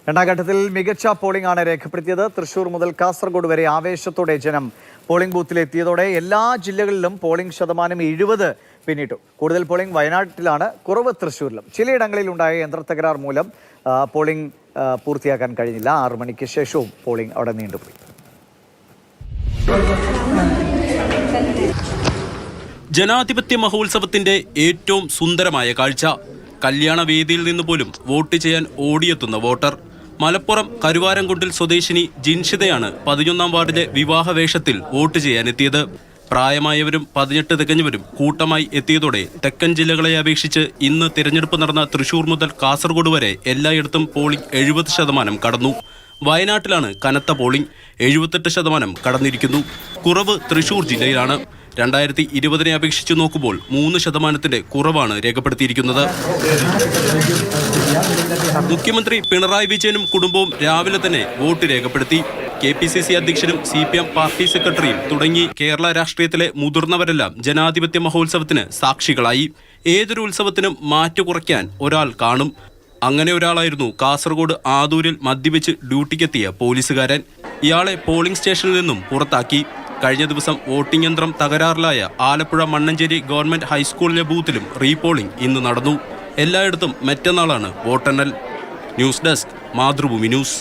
രണ്ടാം ഘട്ടത്തിൽ മികച്ച പോളിംഗ് ആണ് രേഖപ്പെടുത്തിയത്. തൃശൂർ മുതൽ കാസർഗോഡ് വരെ ആവേശത്തോടെ ജനം പോളിംഗ് ബൂത്തിലെത്തിയതോടെ എല്ലാ ജില്ലകളിലും പോളിംഗ് ശതമാനം 70 പിന്നിട്ടു. കൂടുതൽ പോളിംഗ് വയനാട്ടിലാണ്, കുറവ് തൃശൂരിലും. ചിലയിടങ്ങളിൽ ഉണ്ടായ യന്ത്രത്തകരാർ മൂലം പോളിംഗ് പൂർത്തിയാക്കാൻ കഴിഞ്ഞില്ല. 6 മണിക്ക് ശേഷവും പോളിംഗ് അവിടെ നീണ്ടുപോയി. ജനാധിപത്യ മഹോത്സവത്തിന്റെ ഏറ്റവും സുന്ദരമായ കാഴ്ച. കല്യാണ വേദിയിൽ നിന്ന് പോലും വോട്ട് ചെയ്യാൻ ഓടിയെത്തുന്ന വോട്ടർ. മലപ്പുറം കരുവാരംകുണ്ടിൽ സ്വദേശിനി ജിൻഷിതയാണ് 11ാം വാർഡിലെ വിവാഹ വേഷത്തിൽ വോട്ട് ചെയ്യാനെത്തിയത്. പ്രായമായവരും 18 തികഞ്ഞവരും കൂട്ടമായി എത്തിയതോടെ തെക്കൻ ജില്ലകളെ അപേക്ഷിച്ച് ഇന്ന് തിരഞ്ഞെടുപ്പ് നടന്ന തൃശൂർ മുതൽ കാസർഗോഡ് വരെ എല്ലായിടത്തും പോളിംഗ് 70% കടന്നു. വയനാട്ടിലാണ് കനത്ത പോളിംഗ്, 78% കടന്നിരിക്കുന്നു. കുറവ് തൃശൂർ ജില്ലയിലാണ്. 2020 അപേക്ഷിച്ച് നോക്കുമ്പോൾ 3% കുറവാണ് രേഖപ്പെടുത്തിയിരിക്കുന്നത്. മുഖ്യമന്ത്രി പിണറായി വിജയനും കുടുംബവും രാവിലെ തന്നെ വോട്ട് രേഖപ്പെടുത്തി. KPCC അധ്യക്ഷനും CPM പാർട്ടി സെക്രട്ടറിയും തുടങ്ങി കേരള രാഷ്ട്രീയത്തിലെ മുതിർന്നവരെല്ലാം ജനാധിപത്യ മഹോത്സവത്തിന് സാക്ഷികളായി. ഏതൊരു ഉത്സവത്തിനും മാറ്റു കുറയ്ക്കാൻ ഒരാൾ കാണും. അങ്ങനെ ഒരാളായിരുന്നു കാസർഗോഡ് ആദൂരിൽ മദ്യപിച്ച് ഡ്യൂട്ടിക്കെത്തിയ പോലീസുകാരൻ. ഇയാളെ പോളിംഗ് സ്റ്റേഷനിൽ നിന്നും പുറത്താക്കി. കഴിഞ്ഞ ദിവസം വോട്ടിംഗ് യന്ത്രം തകരാറിലായ ആലപ്പുഴ മണ്ണഞ്ചേരി ഗവൺമെന്റ് ഹൈസ്കൂളിലെ ബൂത്തിലും റീപോളിംഗ് ഇന്ന് നടന്നു. എല്ലായിടത്തും മറ്റന്നാളാണ് വോട്ടെണ്ണൽ. News desk, Mathrubhumi news.